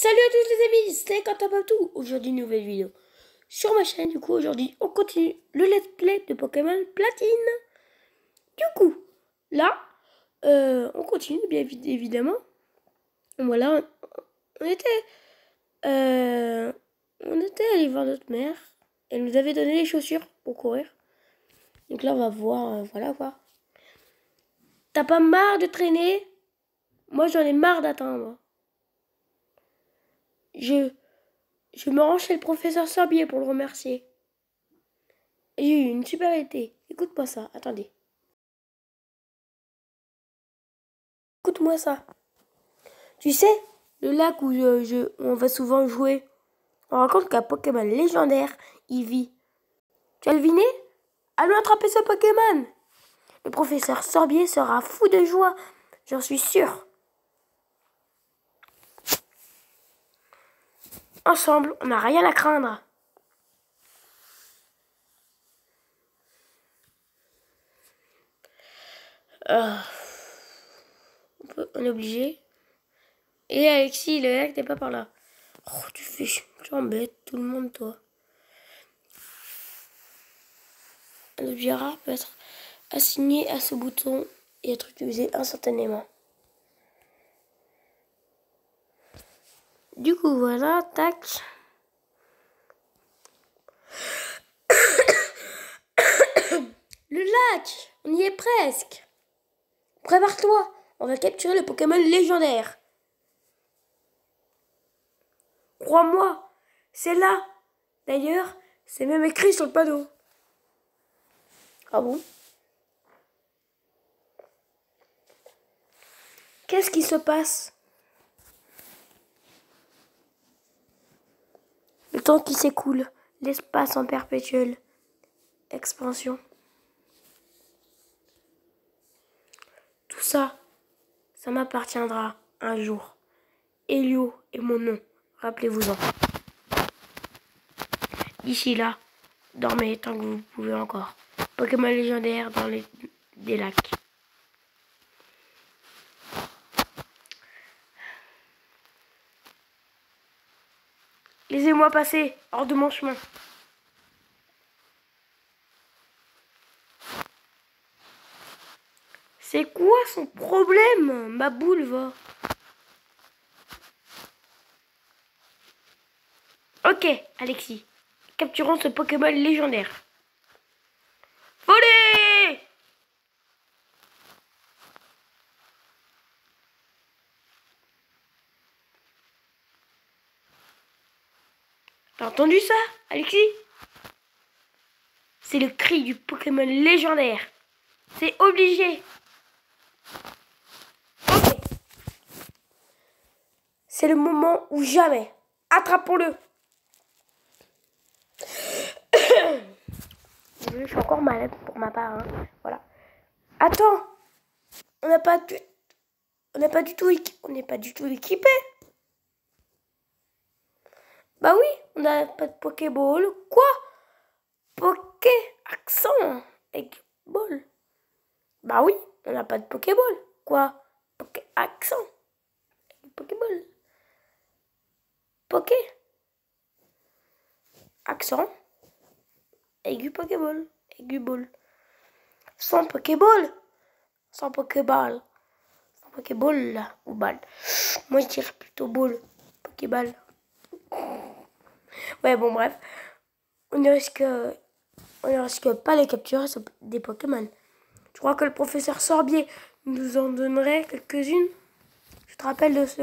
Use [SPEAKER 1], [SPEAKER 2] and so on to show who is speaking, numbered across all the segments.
[SPEAKER 1] Salut à tous les amis, c'est Quentin Patou. Aujourd'hui, une nouvelle vidéo sur ma chaîne. Du coup, aujourd'hui, on continue le let's play de Pokémon Platine. Du coup, là, on continue, bien évidemment. Voilà, on était, on était allé voir notre mère. Elle nous avait donné les chaussures pour courir. Donc là, on va voir, voilà quoi. T'as pas marre de traîner? Moi, j'en ai marre d'attendre. Je me rends chez le professeur Sorbier pour le remercier. J'ai eu une super été. Écoute-moi ça, attendez. Écoute-moi ça. Tu sais, le lac où on va souvent jouer, on raconte qu'un Pokémon légendaire y vit. Tu as deviné? Allons attraper ce Pokémon. Le professeur Sorbier sera fou de joie, j'en suis sûre. Ensemble, on n'a rien à craindre. On est obligé. Et Alexis, le lac n'est pas par là. Oh, tu embêtes tout le monde, toi. Un objet rare peut être assigné à ce bouton et être utilisé instantanément. Du coup, voilà, tac. Le lac, on y est presque. Prépare-toi, on va capturer le Pokémon légendaire. Crois-moi, c'est là. D'ailleurs, c'est même écrit sur le panneau. Ah bon? Qu'est-ce qui se passe? Le temps qui s'écoule, l'espace en perpétuelle expansion. Tout ça, ça m'appartiendra un jour. Helio est mon nom, rappelez-vous-en. D'ici là, dormez tant que vous pouvez encore. Pokémon légendaire dans des lacs. Laissez-moi passer, hors de mon chemin. C'est quoi son problème? Ma boule va. Ok, Alexis. Capturons ce Pokémon légendaire. Volez! T'as entendu ça, Alexis? C'est le cri du Pokémon légendaire. C'est obligé. Ok. C'est le moment ou jamais. Attrapons-le. Je suis encore malade pour ma part. Hein. Voilà. Attends. On n'est pas du tout équipé. Bah oui, on n'a pas de Pokéball. Quoi? Poké accent avec ball. Bah oui, on n'a pas de Pokéball. Quoi? Poké accent. Pokéball. Poké. Accent. Aigu Pokéball. Aigu ball. Sans Pokéball. Sans Pokéball. Sans Pokéball ou balle. Moi je dirais plutôt ball. Pokéball. Ouais bon bref. On ne risque pas les capturer des Pokémon. Je crois que le professeur Sorbier nous en donnerait quelques-unes. Je te rappelle de ce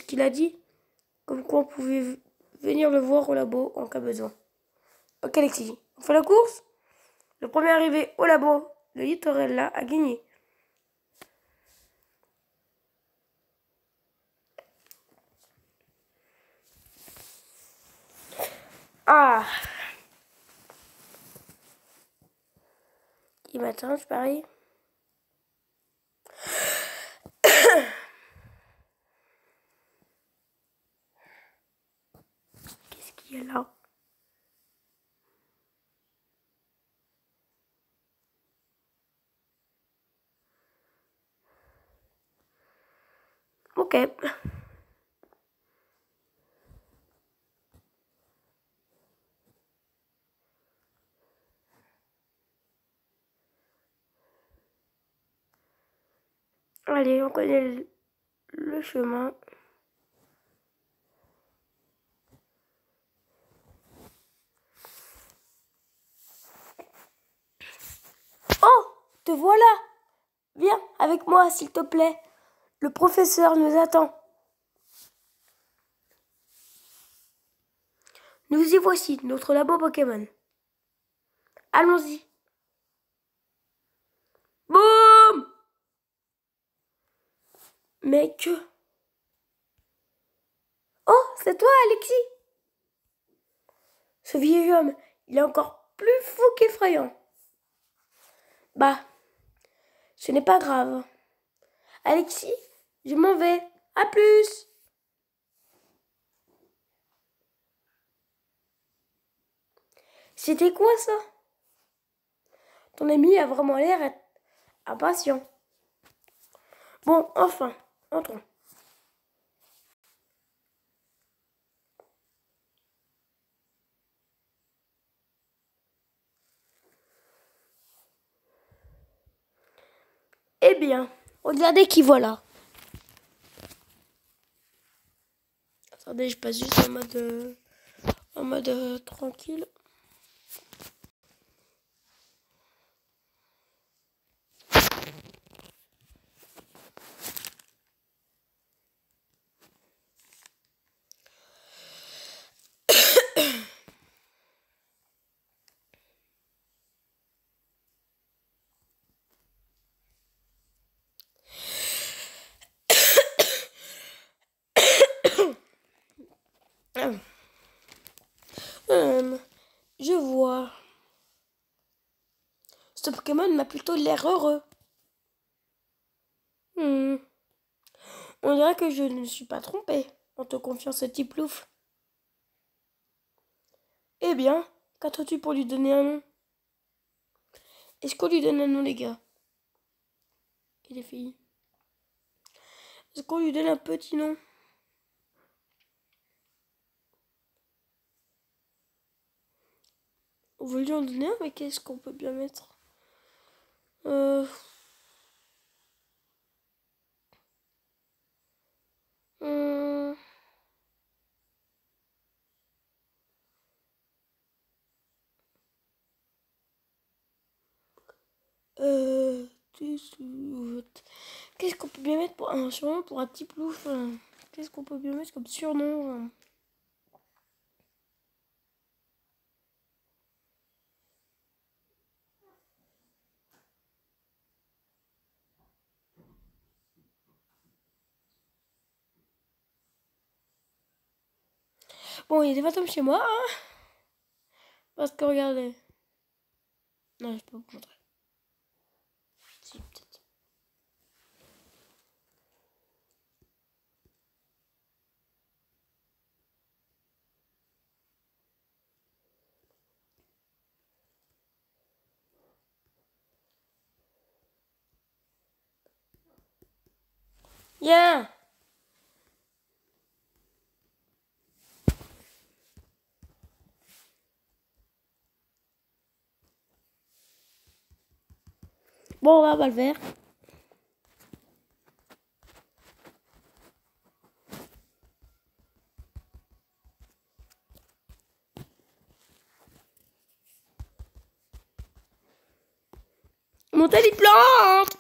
[SPEAKER 1] qu'il a dit. Comme quoi on pouvait venir le voir au labo en cas besoin. Ok Alexis, on fait la course? Le premier arrivé au labo de Littorella a gagné. Ah! Il m'attend, je parie. Qu'est-ce qu'il y a là? Ok. Allez, on connaît le chemin. Oh, te voilà. Viens avec moi, s'il te plaît. Le professeur nous attend. Nous y voici, notre labo Pokémon. Allons-y. Boum! Mais que... Oh, c'est toi, Alexis! Ce vieil homme, il est encore plus fou qu'effrayant. Bah, ce n'est pas grave. Alexis, je m'en vais. À plus! C'était quoi ça? Ton ami a vraiment l'air impatient. Bon, enfin, entrons. Eh bien, regardez qui voilà. Attendez, je passe juste en mode tranquille. Je vois. Ce Pokémon m'a plutôt l'air heureux. Hmm. On dirait que je ne me suis pas trompée en te confiant ce petit plouf. Eh bien, qu'attends-tu pour lui donner un nom? Est-ce qu'on lui donne un nom, les gars? Et les filles? Est-ce qu'on lui donne un petit nom? On veut lui en donner un, mais qu'est-ce qu'on peut bien mettre? Euh... hum, euh, Qu'est-ce qu'on peut bien mettre pour un surnom pour un petit plouf? Qu'est-ce qu'on peut bien mettre comme surnom? Bon, il y a des fantômes chez moi, hein? Parce que regardez. Non, je peux pas vous montrer. Si, peut-être. Viens! Bon, on va le faire. Montez les plantes!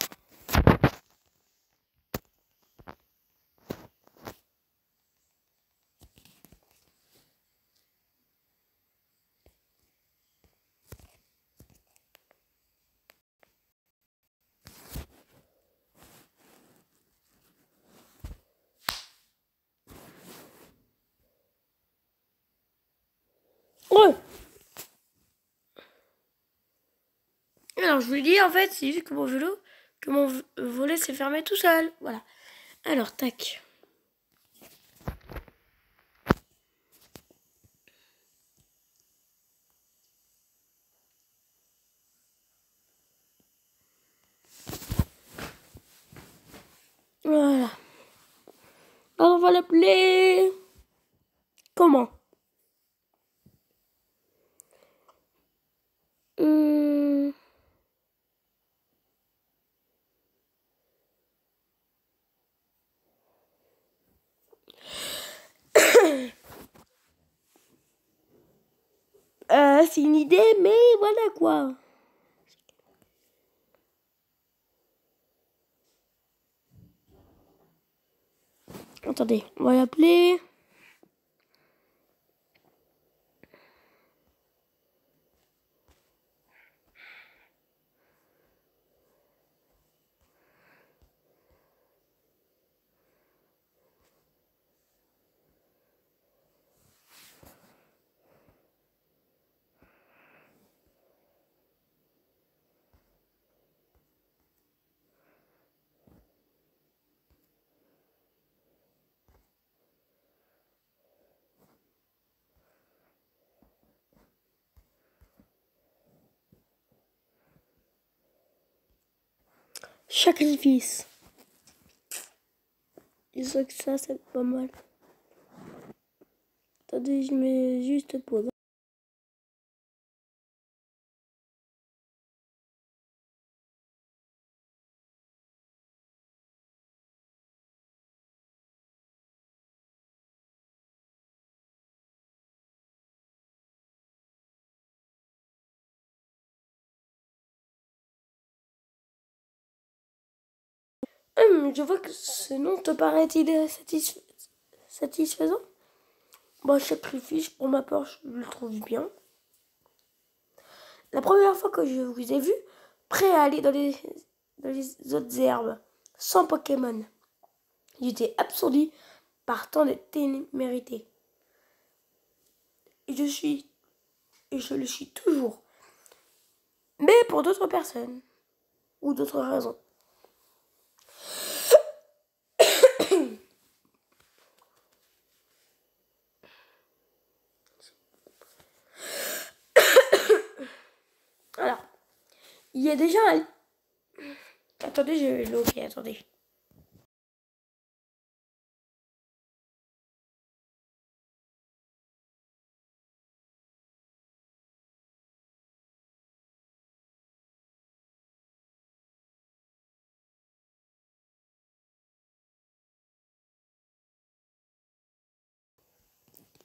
[SPEAKER 1] Ouais. Alors, je vous dis, en fait, c'est juste que mon volet s'est fermé tout seul. Voilà. Alors, tac. Voilà. Alors, on va l'appeler... Comment? Hum... Ça, c'est une idée, mais voilà quoi. Attendez, on va l'appeler. Sacrifice. Je sais que ça, c'est pas mal. Attendez, je mets juste pause. Je vois que ce nom te paraît-il satisfaisant. Bon, sacrifice, pour ma part, je le trouve bien. La première fois que je vous ai vu, prêt à aller dans les autres herbes, sans Pokémon, j'étais absorbé par tant de témérité. Et je le suis toujours. Mais pour d'autres personnes, ou d'autres raisons. Alors, il y a déjà un... Attendez, je vais le attendez.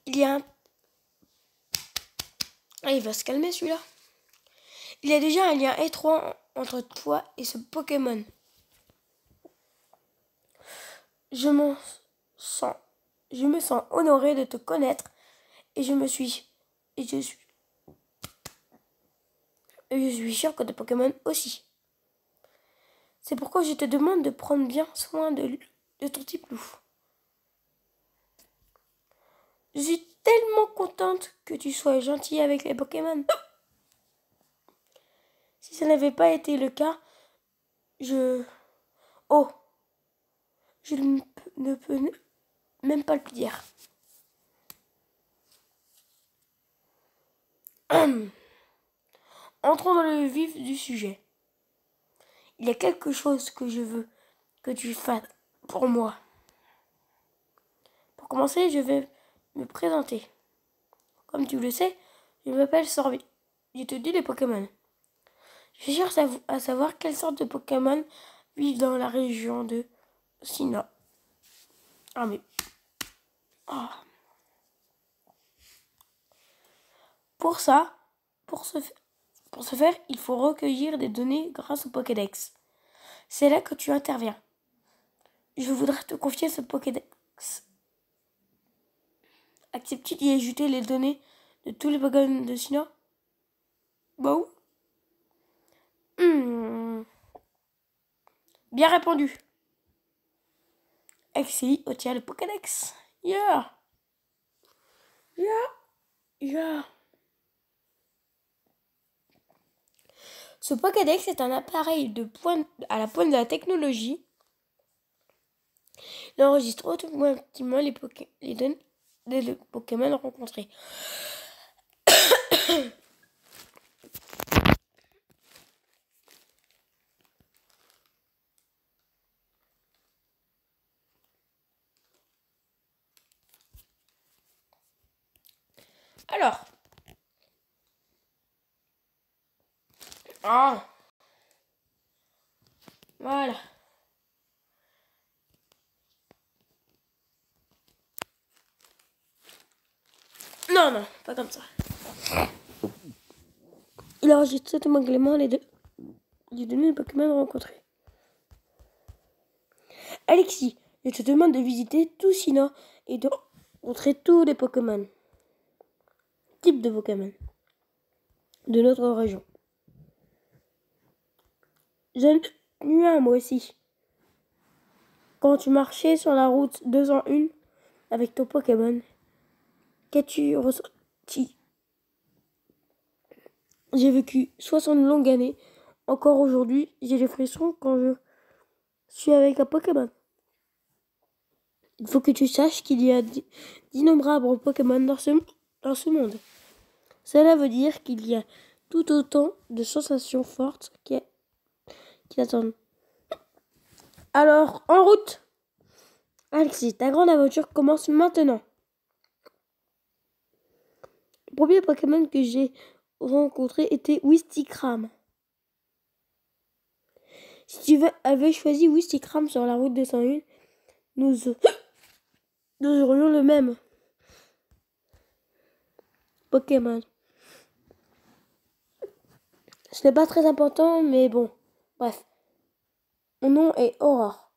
[SPEAKER 1] Il y a un... Ah, il va se calmer celui-là. Il y a déjà un lien étroit entre toi et ce Pokémon. Je me sens honoré de te connaître et je suis sûr que tes Pokémon aussi. C'est pourquoi je te demande de prendre bien soin de ton petit loup. Je suis tellement contente que tu sois gentil avec les Pokémon. Si ça n'avait pas été le cas, Oh, je ne peux même pas le dire. Entrons dans le vif du sujet. Il y a quelque chose que je veux que tu fasses pour moi. Pour commencer, je vais me présenter. Comme tu le sais, je m'appelle Sorbi. Je te dis les Pokémon. Je cherche à savoir quelle sorte de Pokémon vivent dans la région de Sinnoh. Ah mais... Oh. Pour ce faire, il faut recueillir des données grâce au Pokédex. C'est là que tu interviens. Je voudrais te confier ce Pokédex. Acceptes-tu d'y ajouter les données de tous les Pokémon de Sinnoh? Bah oui. Bien répondu. XCI obtient le Pokédex. Yeah. Yeah. Yeah. Ce Pokédex est un appareil à la pointe de la technologie. Il enregistre automatiquement les données des Pokémon rencontrés. Alors. Ah. Voilà. Non, pas comme ça. Il enregistre automatiquement les données de Pokémon rencontrés. Alexis, je te demande de visiter tout Sinnoh et de rencontrer tous les Pokémon. Type de Pokémon de notre région. J'en ai eu un moi aussi. Quand tu marchais sur la route 201 avec ton Pokémon, qu'as-tu ressenti? J'ai vécu 60 longues années. Encore aujourd'hui, j'ai des frissons quand je suis avec un Pokémon. Il faut que tu saches qu'il y a d'innombrables Pokémon dans ce monde. Cela veut dire qu'il y a tout autant de sensations fortes qui t'attendent. Alors, en route! Alexis, ta grande aventure commence maintenant. Le premier Pokémon que j'ai rencontré était Wistikram. Si tu avais choisi Wistikram sur la route 201, nous aurions le même Pokémon. Ce n'est pas très important, mais bon. Bref. Mon nom est Aurore.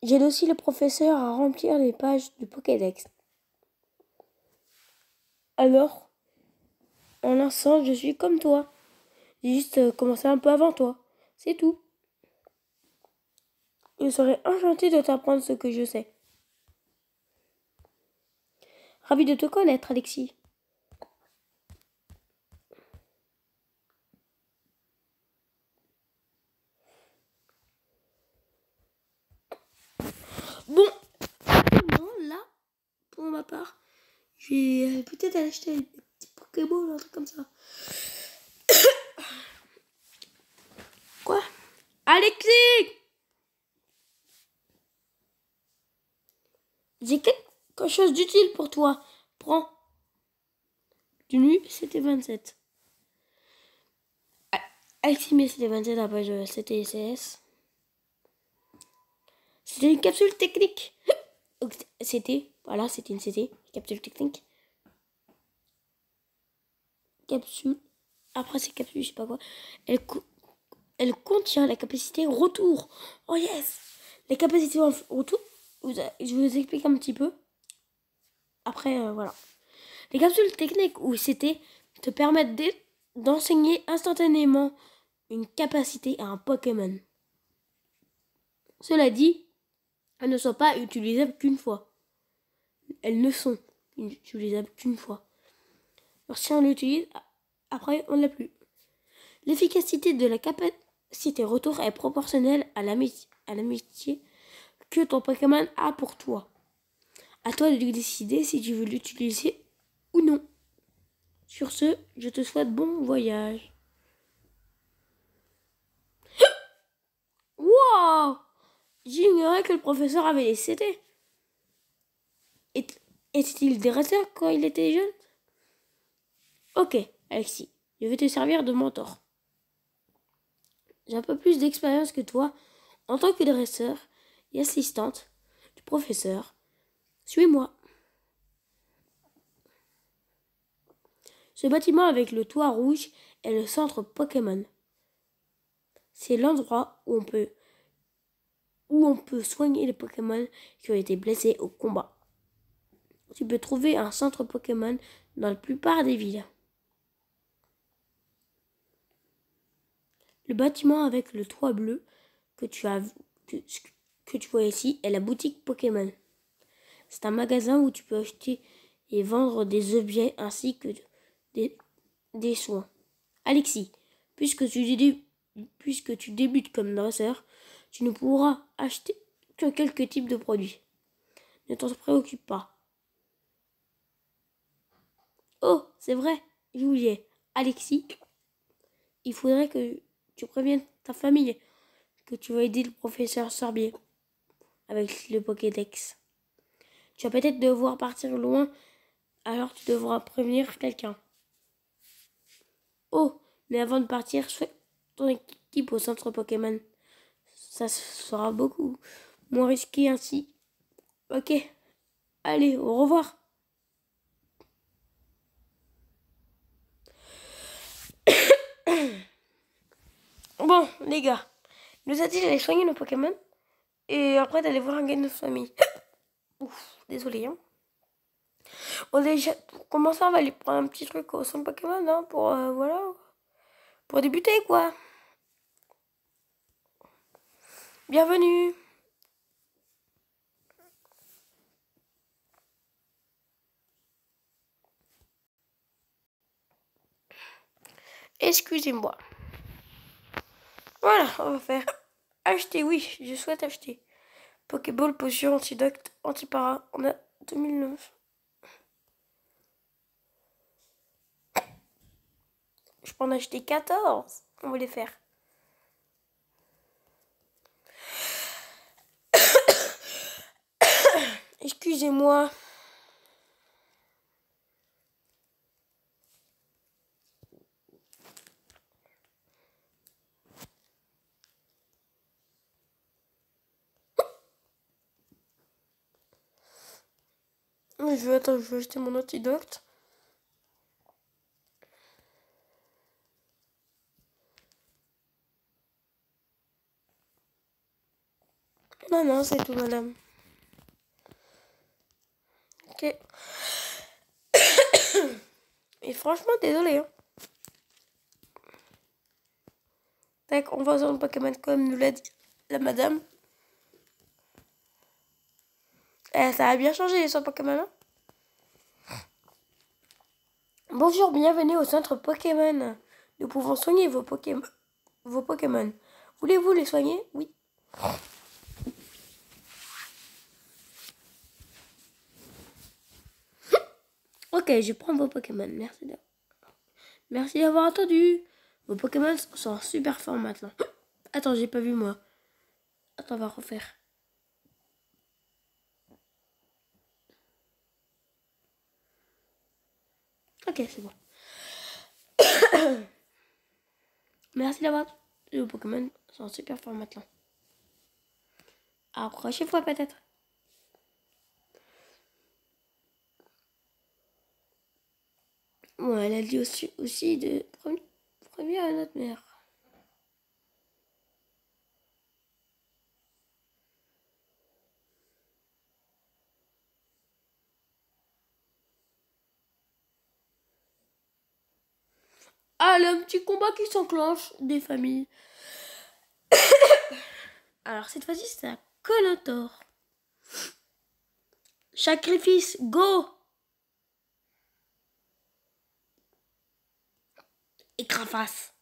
[SPEAKER 1] J'aide aussi le professeur à remplir les pages du Pokédex. Alors, en un sens, je suis comme toi. J'ai juste commencé un peu avant toi. C'est tout. Je serais enchanté de t'apprendre ce que je sais. Ravi de te connaître, Alexis. Bon, là, pour ma part, je vais peut-être aller acheter des petits Pokéballs, un truc comme ça. Quoi? Alexis! J'ai quelque chose d'utile pour toi. Prends. Tenue, c'était 27. Alexis, mais c'était 27 à la page CTSS. C'était une capsule technique. C'était une CT, capsule technique. Capsule. Après ces capsules, je sais pas quoi. Elle contient la capacité retour. Oh yes! Les capacités retour, je vous explique un petit peu. Après, voilà. Les capsules techniques ou CT te permettent d'enseigner instantanément une capacité à un Pokémon. Cela dit, elles ne sont pas utilisables qu'une fois. Elles ne sont utilisables qu'une fois. Alors si on l'utilise, après on ne l'a plus. L'efficacité de la capacité retour est proportionnelle à l'amitié que ton Pokémon a pour toi. À toi de décider si tu veux l'utiliser ou non. Sur ce, je te souhaite bon voyage. Wow! J'ignorais que le professeur avait les CT. Était-il dresseur quand il était jeune? Ok, Alexis, je vais te servir de mentor. J'ai un peu plus d'expérience que toi en tant que dresseur et assistante du professeur. Suis-moi. Ce bâtiment avec le toit rouge est le centre Pokémon. C'est l'endroit où on peut soigner les Pokémon qui ont été blessés au combat. Tu peux trouver un centre Pokémon dans la plupart des villes. Le bâtiment avec le toit bleu que tu vois ici est la boutique Pokémon. C'est un magasin où tu peux acheter et vendre des objets ainsi que des soins. Alexis, puisque tu débutes comme dresseur, tu ne pourras acheter que quelques types de produits. Ne t'en préoccupe pas. Oh, c'est vrai, j'oubliais. Alexis, il faudrait que tu préviennes ta famille que tu vas aider le professeur Sorbier avec le Pokédex. Tu vas peut-être devoir partir loin, alors tu devras prévenir quelqu'un. Oh, mais avant de partir, souhaite ton équipe au centre Pokémon. Ça sera beaucoup moins risqué ainsi. Ok, allez, au revoir. Bon, les gars, il nous a dit d'aller soigner nos Pokémon et après d'aller voir un gars de notre famille. Ouf, désolé. Hein. Bon, déjà, pour commencer, on va lui prendre un petit truc au centre Pokémon, hein, pour, voilà, pour débuter, quoi. Bienvenue. Excusez-moi. Voilà, on va faire acheter, oui, je souhaite acheter. Pokéball, potion, antidote, antipara. On a 2009. Je peux en acheter 14. On va les faire. Excusez-moi. Attends, je vais acheter mon antidote. Non, non, c'est tout, madame. Ok. Et franchement, désolé. Hein. Tac, on va dans le Pokémon comme nous l'a dit la madame. Ça a bien changé les Pokémon. Hein. Bonjour, bienvenue au centre Pokémon. Nous pouvons soigner vos Pokémon. Voulez-vous les soigner? Oui. Ok, je prends vos Pokémon. Merci d'avoir attendu. Vos Pokémon sont super forts maintenant. Attends, j'ai pas vu moi. Attends, on va refaire. Ok, c'est bon. Merci d'avoir attendu. Vos Pokémon sont super forts maintenant. À la prochaine fois peut-être. Bon, elle a dit aussi de premier à notre mère. Ah, le petit combat qui s'enclenche des familles. Alors, cette fois-ci, c'est un Conotor. Sacrifice, go! Et Craface.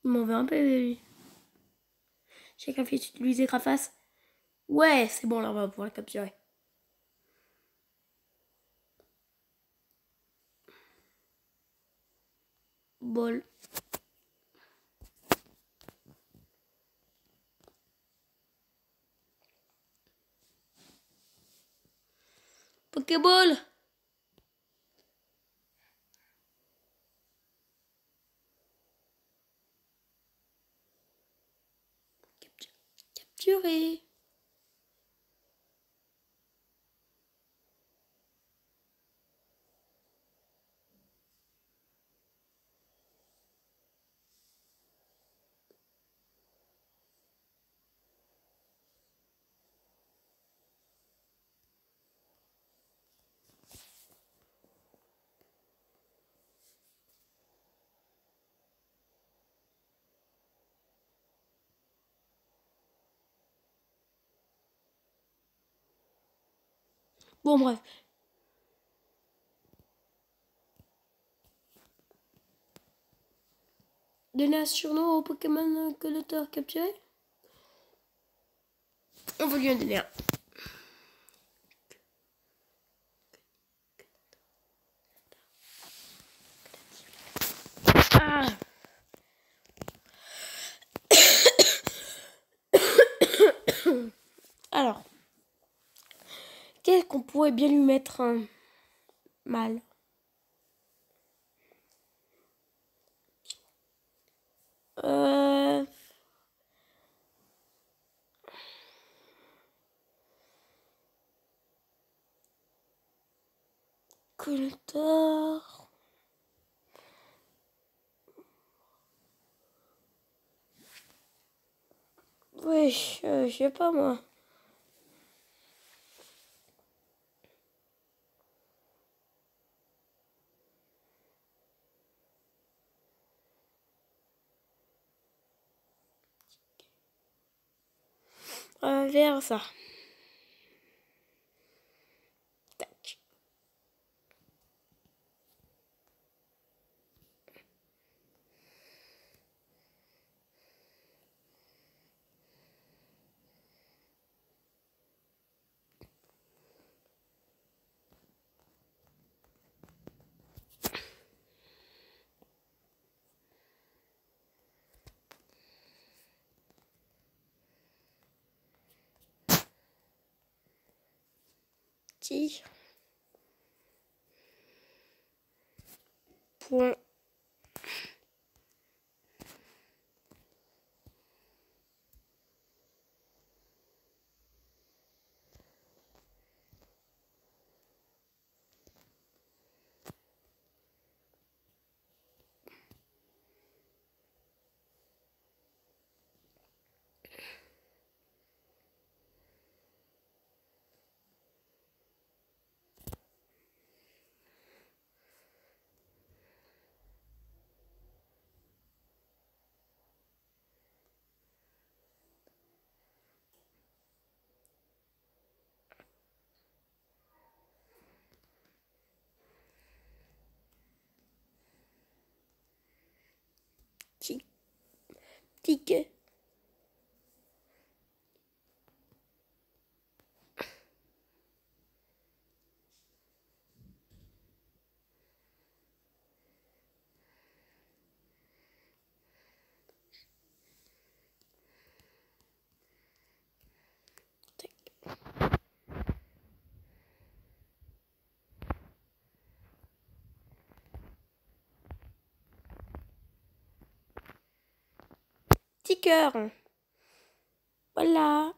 [SPEAKER 1] Il m'en veut un peu, lui. Sacrifice, utiliser Craface. Ouais, c'est bon, là, on va pouvoir le capturer. Ball. Pokéball. Capturé. Bon, bref. Donner un surnom au Pokémon que l'auteur a capturé. On va lui en donner un. Ah. Alors, qu'est-ce qu'on pourrait bien lui mettre un mal? Euh... Connecteur. Wesh, je sais pas moi. On va faire ça. Tac. Petit. Point. Ticket. Ticker. Voilà.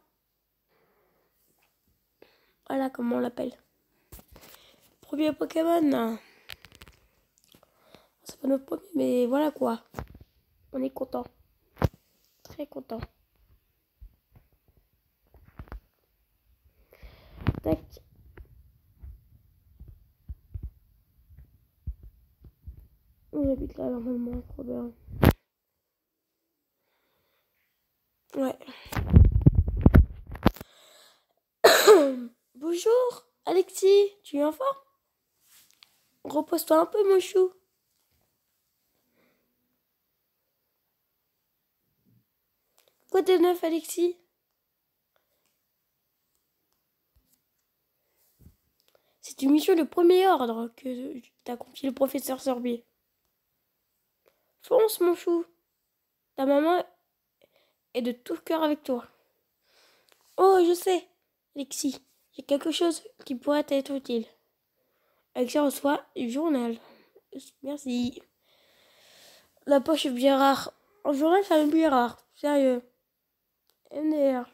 [SPEAKER 1] Voilà comment on l'appelle. Premier Pokémon. C'est pas notre premier, mais voilà quoi. On est content. Très content. Tac. On habite là normalement, trop bien. Ouais. Bonjour, Alexis. Tu es en forme? Repose-toi un peu, mon chou. Quoi de neuf, Alexis? C'est une mission de premier ordre que t'a confié le professeur Sorbier. Fonce, mon chou. Ta maman est de tout cœur avec toi. Oh, je sais, Alexis. J'ai quelque chose qui pourrait t'être utile. Alexis reçoit du journal. Merci. La poche est bien rare. En journal, c'est bien rare. Sérieux. MDR.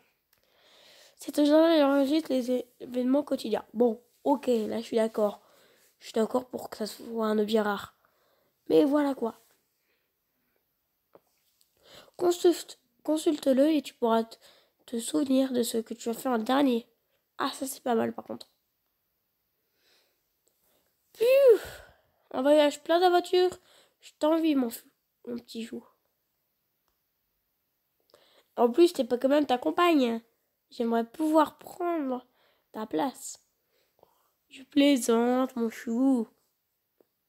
[SPEAKER 1] C'est un journal qui enregistre les événements quotidiens. Bon, ok, là je suis d'accord. Je suis d'accord pour que ça soit un objet rare. Mais voilà quoi. Consulte-le et tu pourras te souvenir de ce que tu as fait en dernier. Ah, ça c'est pas mal par contre. Un voyage plein d'aventures. Je t'envie, mon petit chou. En plus, tes Pokémon t'accompagnent. J'aimerais pouvoir prendre ta place. Je plaisante, mon chou.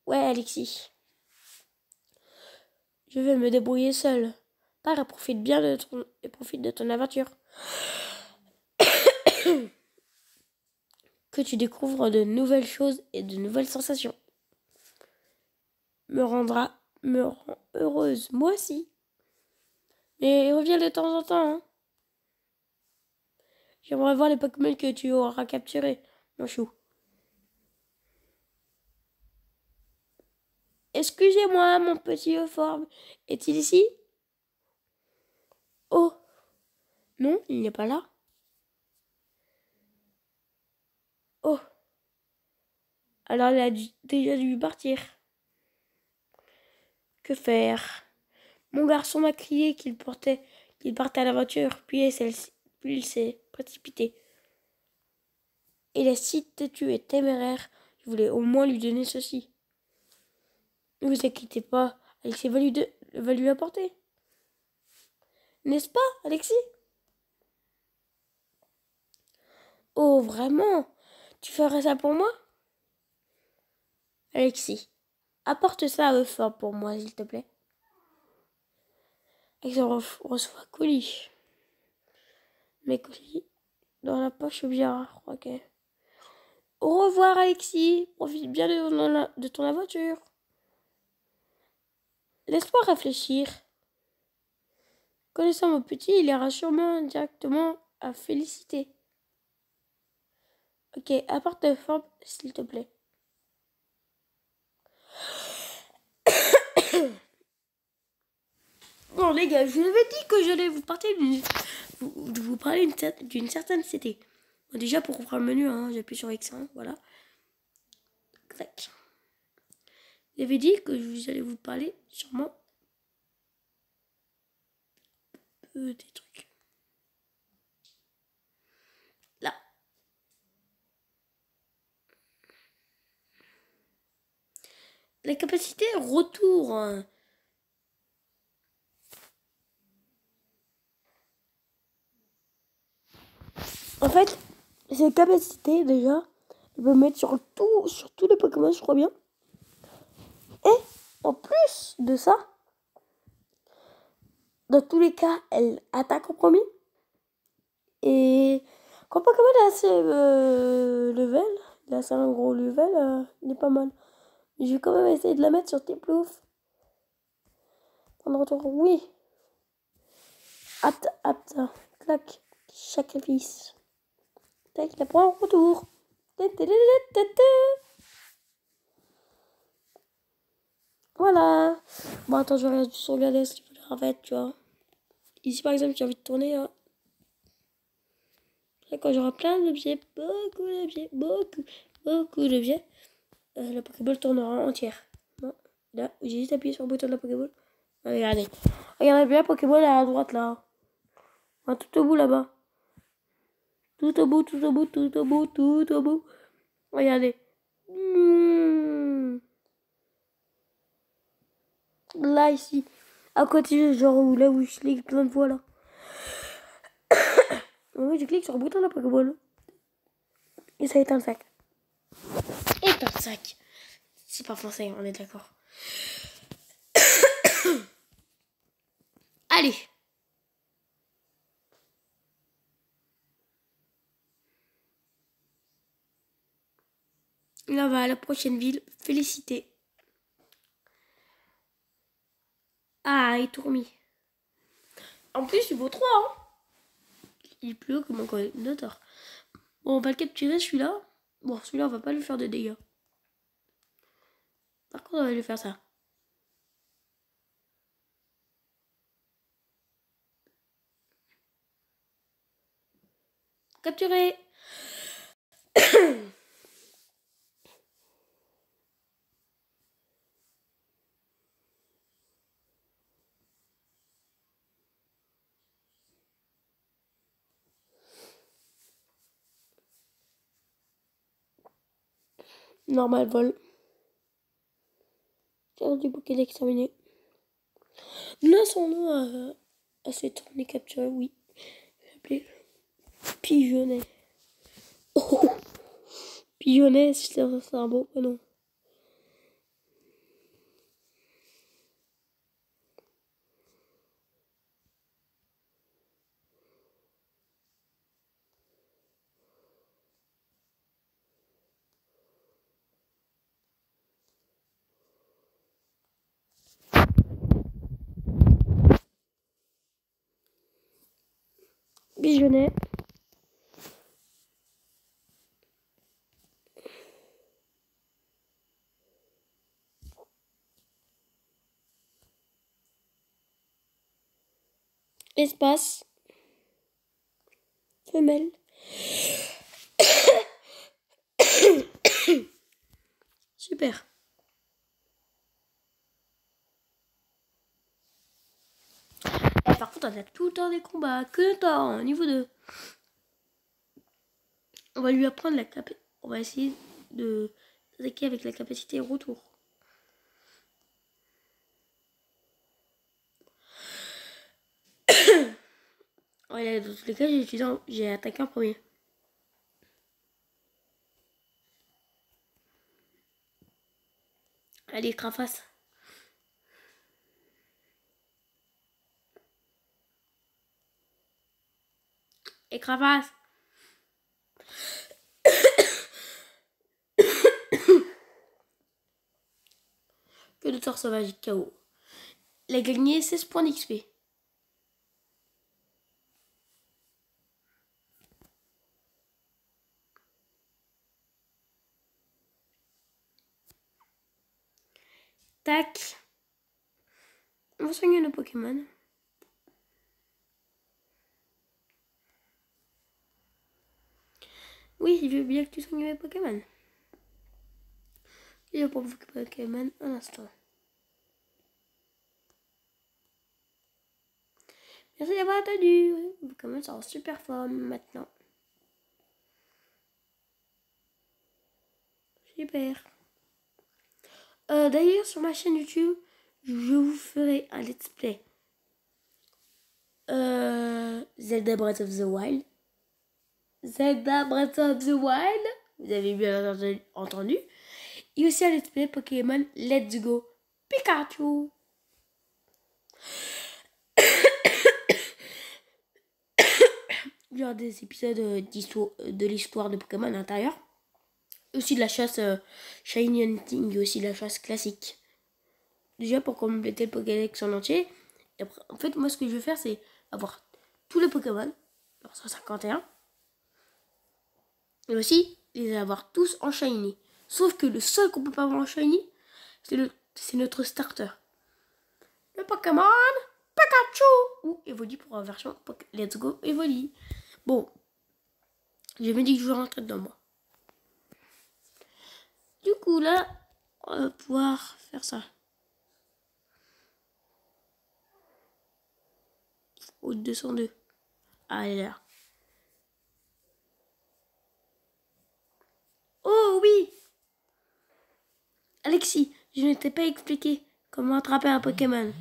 [SPEAKER 1] Ouais, Alexis. Je vais me débrouiller seul. Pars et profite bien de ton aventure. Que tu découvres de nouvelles choses et de nouvelles sensations. Me rend heureuse, moi aussi. Mais reviens de temps en temps. Hein. J'aimerais voir les Pokémon que tu auras capturés, mon chou. Excusez-moi, mon petit Euphorbe. Est-il ici? Oh, non, il n'est pas là. Oh, Alors elle a déjà dû partir. Que faire? Mon garçon m'a crié qu'il partait à la voiture, puis il s'est précipité. Il est si têtu et téméraire, je voulais au moins lui donner ceci. Ne vous inquiétez pas, Alexis va lui apporter. N'est-ce pas, Alexis? Oh, vraiment? Tu ferais ça pour moi? Alexis, apporte ça à fort pour moi, s'il te plaît. Alexis reçoit colis. Mes colis dans la poche bizarre, ok. Au revoir, Alexis. Profite bien de ton aventure. Laisse-moi réfléchir. Connaissant mon petit, il ira sûrement directement à Félicité. Ok, apporte ta forme, s'il te plaît. Bon, les gars, je vous avais dit que j'allais vous parler d'une certaine cité. Bon, déjà, pour comprendre le menu, hein, j'appuie sur X1, voilà. Tac. J'avais dit que j'allais vous parler sûrement des trucs. Là. La capacité retour. En fait, cette capacité, déjà, elle peut mettre sur tous les Pokémon, je crois bien. Et, en plus de ça, dans tous les cas, elle attaque en premier. Et quand Pokémon est assez level, il a assez un gros level, il est pas mal. Je vais quand même essayer de la mettre sur Tiplouf. Prendre retour, oui. Apte, clac, sacrifice. Tac, il la prend en retour. Voilà. Bon, attends, je vais regarder ce qu'il faut faire en fait, tu vois. Ici, par exemple, j'ai envie de tourner. Hein. Et quand j'aurai plein d'objets, beaucoup d'objets, la Pokéball tournera entière. Bon, là, j'ai juste appuyé sur le bouton de la Pokéball. Regardez. Regardez bien, Pokéball à droite là. Enfin, tout au bout là-bas. Tout au bout, tout au bout, tout au bout, tout au bout. Regardez. Là, ici. À côté, genre là où je clique plein de fois là. Oui, je clique sur le bouton de la Pokéball. Et ça éteint le sac. Éteint le sac. C'est pas français, on est d'accord. Allez. Là, on va à la prochaine ville. Félicité. Ah, et Tourmi. En plus, il vaut 3, hein. Il est plus haut que mon coordinateur. Bon, on va le capturer, celui-là. Bon, celui-là, on va pas lui faire de dégâts. Par contre, on va lui faire ça. Capturer. Normal vol. Du Pokédex terminé. Donne son nom à cette tournée capturée, oui. Il s'appelait Pigeonnet. Oh, Pigeonnet, c'est un beau prénom. Pigeonnet. Espace. Femelle. Super. Et par contre, on a tout le temps des combats. Que le temps, niveau 2. On va lui apprendre la capacité. On va essayer de s'attaquer avec la capacité retour. Ouais, dans tous les cas, j'ai attaqué en premier. Allez, Craface. Et Craface. Que de sort sauvage KO. Il a gagné 16 points d'XP. Tac. On va soigner nos Pokémon. Oui, il veut bien que tu soignes mes Pokémon. Il va pour Pokémon un instant. Merci d'avoir attendu. Vos Pokémon sont en super forme maintenant. Super. D'ailleurs, sur ma chaîne YouTube, je vous ferai un let's play. Zelda Breath of the Wild. Zelda Breath of the Wild. Vous avez bien entendu. Et aussi un let's play Pokémon Let's Go Pikachu. Il y aura des épisodes de l'histoire de Pokémon à l'intérieur. Aussi de la chasse Shiny Hunting et aussi de la chasse classique. Déjà pour compléter le Pokédex en entier. Et après, en fait, moi ce que je veux faire, c'est avoir tous les Pokémon, alors 151. Et aussi les avoir tous en Shiny. Sauf que le seul qu'on peut pas avoir en Shiny, c'est notre starter. Le Pokémon Pikachu ou Evoli pour la version Let's Go Evoli. Bon, je me dis que je vais rentrer dedans moi. Du coup là, on va pouvoir faire ça. Au 202. Ah, elle est là. Oh oui! Alexis, je ne t'ai pas expliqué comment attraper un Pokémon.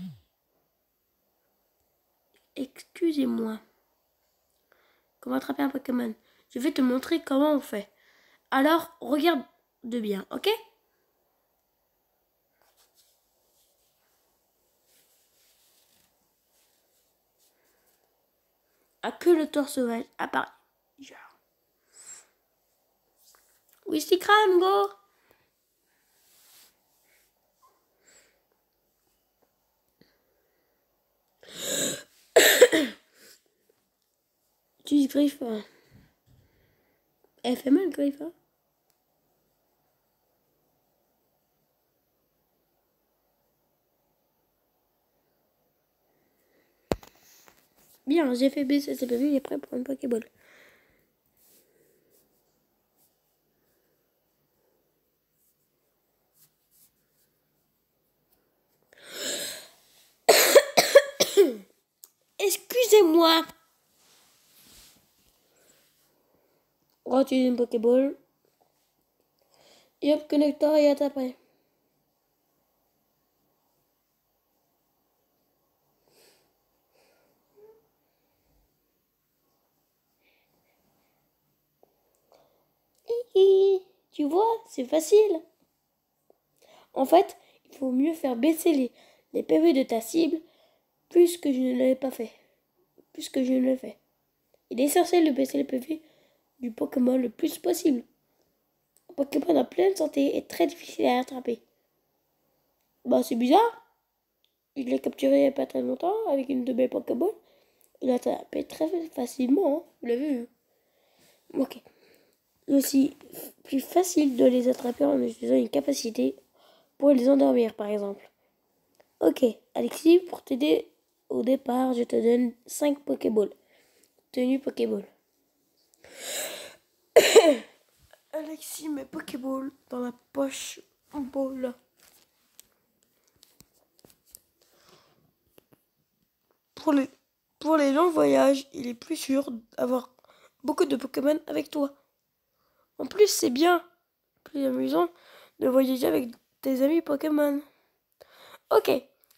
[SPEAKER 1] Excusez-moi. Comment attraper un Pokémon? Je vais te montrer comment on fait. Alors, regarde de bien, ok? Ah, que le torse sauvage apparaît. Wistikram, go! Utilise griffe. Elle fait mal, griffe. Hein? Bien, j'ai fait baisser ses PV, il est prêt pour une Pokéball. Excusez-moi. On va utiliser une Pokéball. Et hop, connecteur et hâte après. Tu vois, c'est facile. En fait, il faut mieux faire baisser les PV de ta cible plus que je ne l'avais pas fait. Plus que je ne le fais. Il est essentiel de baisser les PV du Pokémon le plus possible. Un Pokémon en pleine santé est très difficile à attraper. Bah, c'est bizarre. Je l'ai capturé il n'y a pas très longtemps avec une de mes Pokéballs. Il a attrapé très facilement, hein. Vous l'avez vu. Ok. C'est aussi plus facile de les attraper en utilisant une capacité pour les endormir, par exemple. Ok, Alexis, pour t'aider au départ, je te donne 5 Pokéballs. Tenue Pokéball. Alexis met Pokéball dans la poche ball. Pour les longs voyages, il est plus sûr d'avoir beaucoup de Pokémon avec toi. En plus, c'est bien, plus amusant de voyager avec tes amis Pokémon. Ok,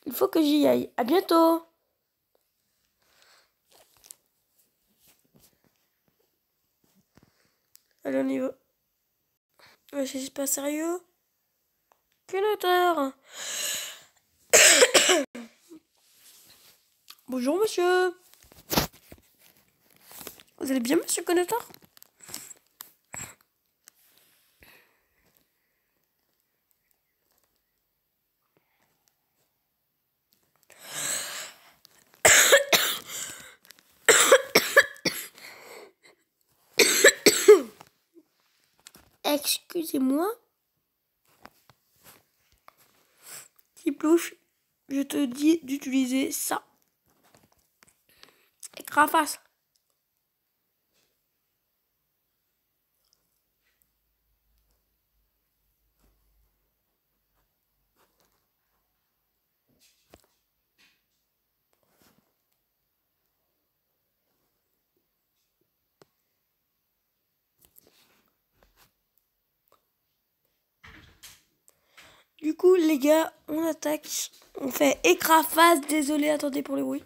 [SPEAKER 1] il faut que j'y aille. À bientôt. Allez, on y va. C'est pas sérieux. Quelle hauteur? Bonjour, monsieur. Vous allez bien, monsieur Connateur? Excusez-moi. Tiplouche, je te dis d'utiliser ça. Écraface. Du coup, les gars, on attaque. On fait écraface. Désolé, attendez pour le bruit.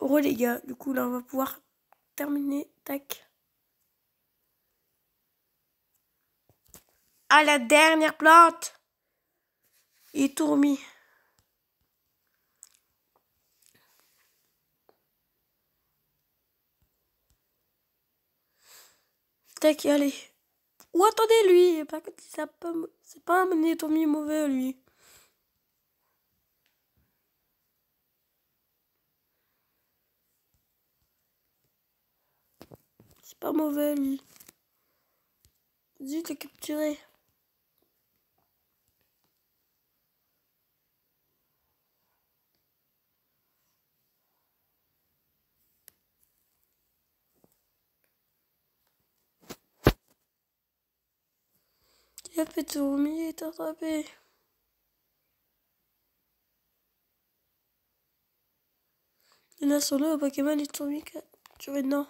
[SPEAKER 1] Heureux les gars, du coup là on va pouvoir terminer. Tac. À la dernière plante. Et tout remis. Tac, allez. Ou attendez lui, c'est pas un Netomi mauvais lui. C'est pas mauvais lui. Vas-y, t'es capturé. Il a fait tout remis et t'as attrapé. Il a son nom au Pokémon, il t'ont mis capturé dedans.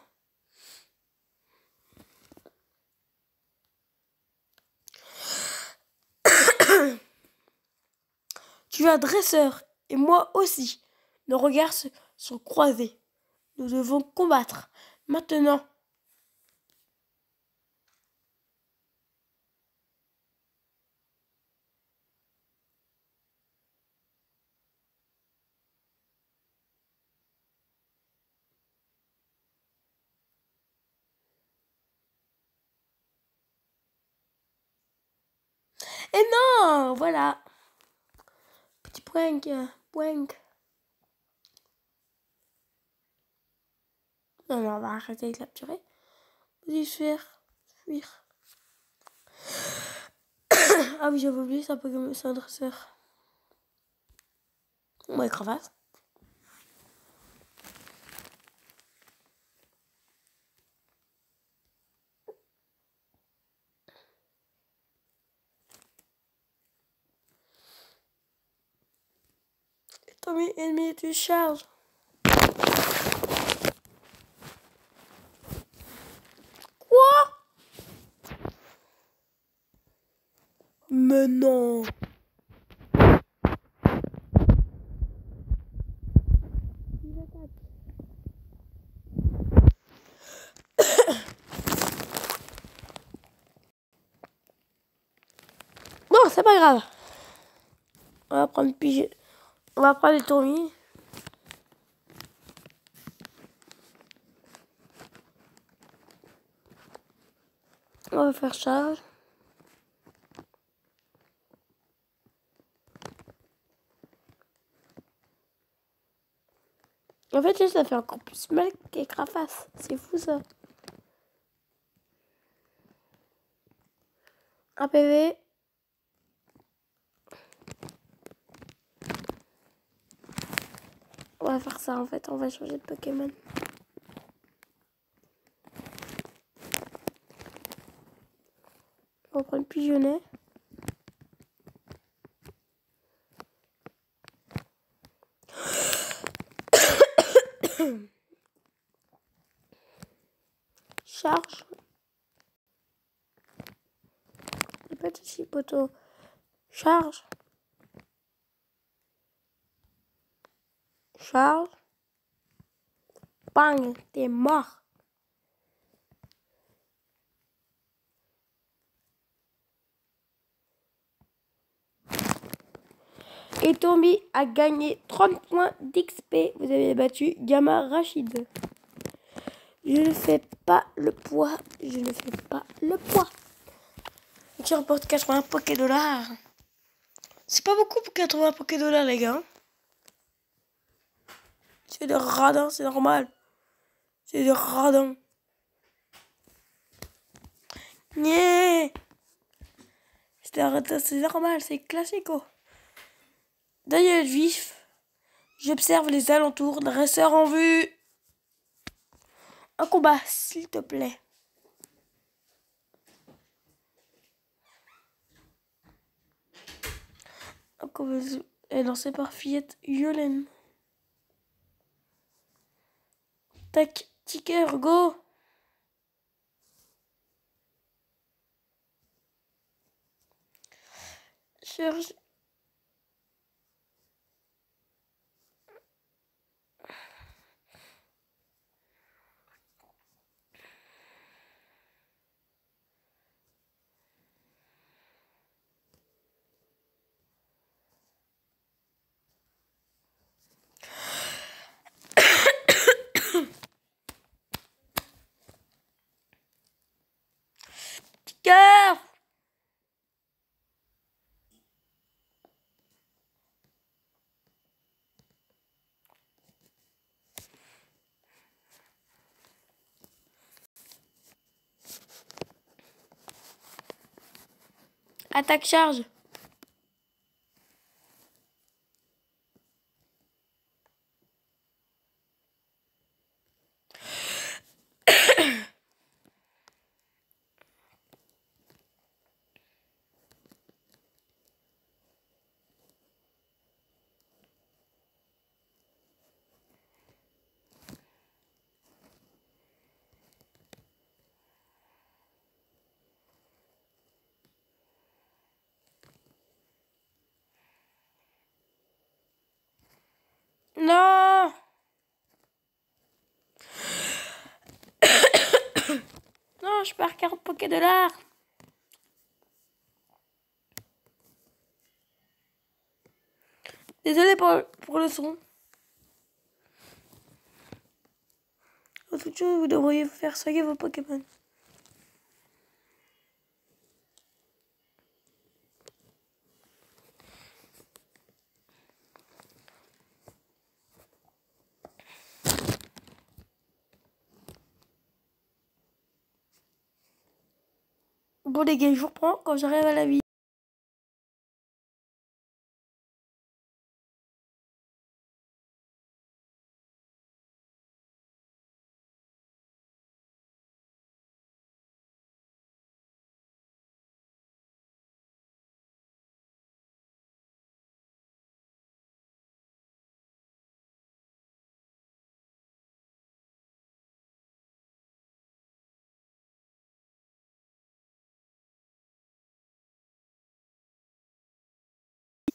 [SPEAKER 1] Tu es un dresseur, et moi aussi. Nos regards sont croisés. Nous devons combattre. Maintenant. Et non, voilà. Petit prank. Non, on va arrêter de capturer. Vas-y, fuir. Ah oui, j'avais oublié, c'est un dresseur. Ouais, crevasse. Tommy, ennemi, tu charges. Mais non. Bon, c'est pas grave. On va prendre On va prendre les tourmis. On va faire charge. En fait, ça fait encore plus mal qu'Écraface. C'est fou ça. Un PV. On va faire ça en fait. On va changer de Pokémon. On va prendre Pigeonnet. Charge. C'est pas ici, poteau. Charge. Charge. Bang, t'es mort. Et Tommy a gagné 30 points d'XP. Vous avez battu Gamma Rachid. Je ne fais pas le poids. Je ne fais pas le poids. Qui remporte 80 Pokédollars. C'est pas beaucoup pour 80 Pokédollars, les gars. C'est de radin, c'est normal. C'est de radin. Nyeh. C'est normal, c'est classico. Daniel vif. J'observe les alentours. Dresseur en vue. Un combat, s'il te plaît. Un combat est lancé par Fillette Yolène. Tac, ticker, go. Cherche. Ticker. Attaque charge. Non. Non, je perds 40 Pokédollars. Désolé pour le son. En toute chose, vous devriez faire soigner vos Pokémon. Bon les gars, je vous reprends quand j'arrive à la vie.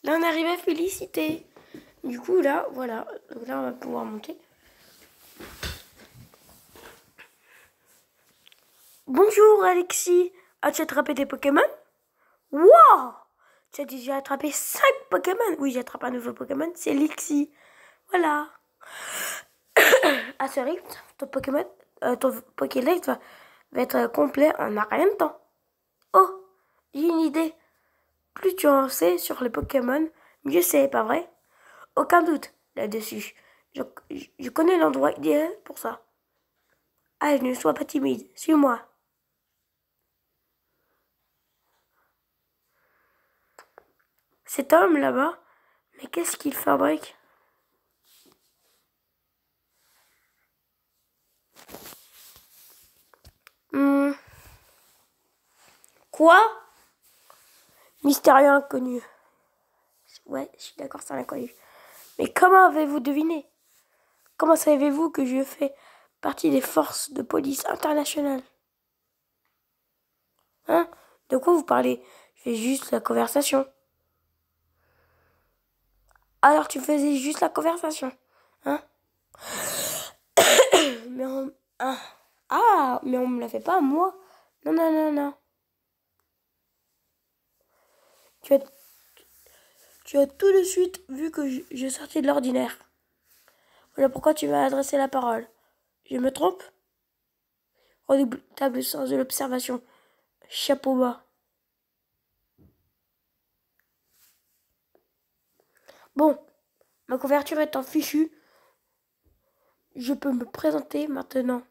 [SPEAKER 1] Là, on arrive à Félicité. Du coup, là, voilà. Donc là, on va pouvoir monter. Bonjour, Alexis. As-tu attrapé des Pokémon? Wow! Tu as déjà attrapé 5 Pokémon. Oui, j'ai attrapé un nouveau Pokémon. C'est Lixie. Voilà. À ce rythme, ton Pokédex va être complet en un rien de temps. Oh, j'ai une idée. Plus tu en sais sur les Pokémon, mieux c'est, pas vrai? Aucun doute là-dessus. Je connais l'endroit idéal pour ça. Allez, ne sois pas timide, suis-moi. Cet homme là-bas, mais qu'est-ce qu'il fabrique? Hmm. Quoi? Mystérieux inconnu. Ouais, je suis d'accord, c'est un inconnu. Mais comment avez-vous deviné? Comment savez-vous que je fais partie des forces de police internationales? Hein? De quoi vous parlez? Je fais juste la conversation. Alors tu faisais juste la conversation, hein? Mais on... mais on me la fait pas, moi. Non, non, non, non. Tu as, tu as tout de suite vu que je sortais de l'ordinaire. Voilà pourquoi tu m'as adressé la parole. Je me trompe? Redoutable sens de l'observation. Chapeau bas. Bon, ma couverture étant fichue, je peux me présenter maintenant.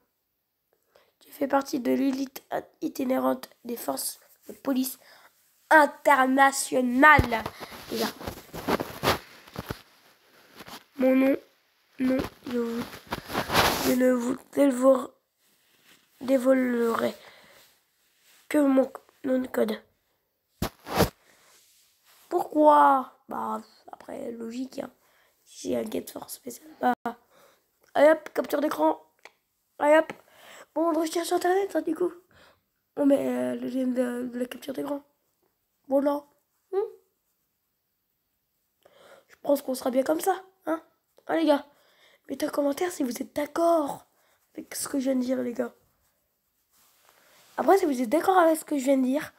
[SPEAKER 1] Tu fais partie de l'élite itinérante des forces de police internationales. Et là, mon nom, non, je ne vous dévoilerai que mon nom de code. Pourquoi? Bah, après, logique, hein. Si j'ai un get force spécial, bah, allez hop, capture d'écran. Allez hop. Bon, on recherche sur internet, hein, du coup. On met le lien de la capture d'écran. Voilà. Je pense qu'on sera bien comme ça, hein. Ah, les gars, mettez un commentaire si vous êtes d'accord avec ce que je viens de dire, les gars. Après, si vous êtes d'accord avec ce que je viens de dire,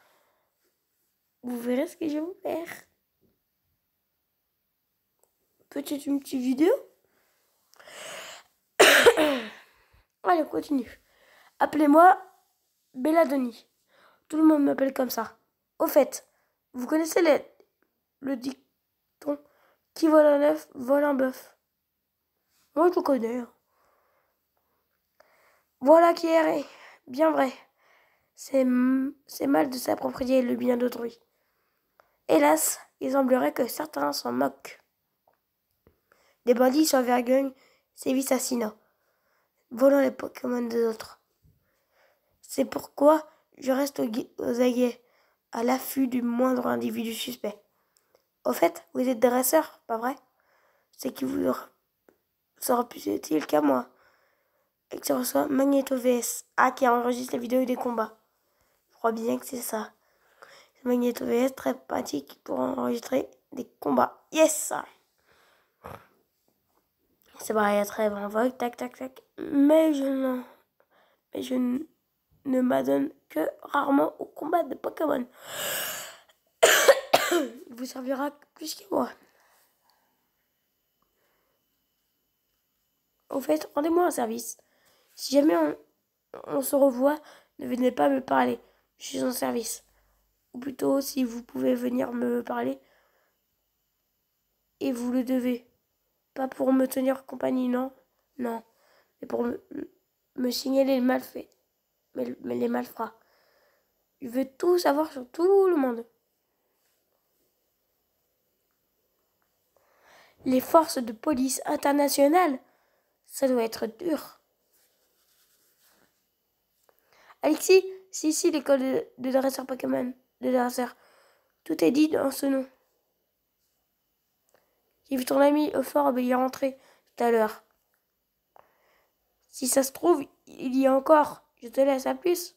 [SPEAKER 1] vous verrez ce que je vais vous faire. Peut-être une petite vidéo. Allez, on continue. Appelez-moi Belladoni. Tout le monde m'appelle comme ça. Au fait, vous connaissez le dicton qui vole un œuf, vole un bœuf. Moi, je connais. Hein. Voilà qui est bien vrai. C'est mal de s'approprier le bien d'autrui. Hélas, il semblerait que certains s'en moquent. Des bandits sans vergogne sévissent à Sina, volant les Pokémon des autres. C'est pourquoi je reste aux aguets, à l'affût du moindre individu suspect. Au fait, vous êtes dresseur, pas vrai? C'est qui vous sera plus utile qu'à moi. Et que ce reçoit Magneto VS, qui enregistre les vidéos des combats. Je crois bien que c'est ça. Magneto VS, très pratique pour enregistrer des combats. Yes! C'est pareil, très bon vogue, tac, tac, tac. Mais je ne m'adonne que rarement au combat de Pokémon. Il vous servira plus que moi. Au fait, rendez-moi un service. Si jamais on se revoit, ne venez pas me parler. Je suis en service. Ou plutôt, si vous pouvez venir me parler, et vous le devez. Pas pour me tenir compagnie, non. Non. Mais pour me signaler les malfaits. Mais les malfrats. Je veux tout savoir sur tout le monde. Les forces de police internationales, ça doit être dur. Alexis, c'est ici l'école de dresseur Pokémon, de dresseur. Tout est dit dans ce nom. J'ai vu ton ami Euphorbe y rentrer tout à l'heure. Si ça se trouve, il y a encore. Je te laisse, à plus.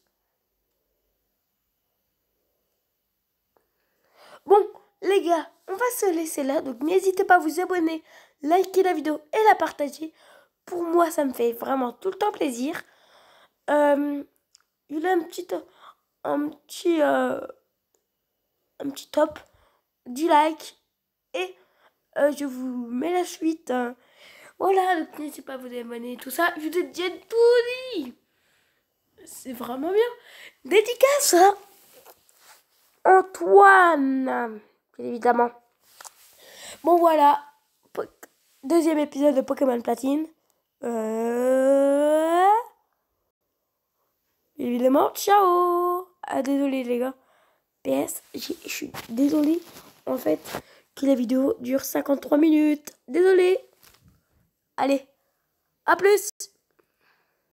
[SPEAKER 1] Bon, les gars, on va se laisser là. Donc n'hésitez pas à vous abonner, liker la vidéo et la partager. Pour moi, ça me fait vraiment tout le temps plaisir. Il a un petit top, 10 likes et je vous mets la suite. Voilà, donc n'hésitez pas à vous abonner, tout ça. Je vous ai déjà tout dit. C'est vraiment bien. Dédicace à Antoine, bien évidemment. Bon voilà, deuxième épisode de Pokémon Platine. Évidemment, ciao. Ah désolé les gars. PS, je suis désolé en fait que la vidéo dure 53 minutes. Désolé. Allez, à plus.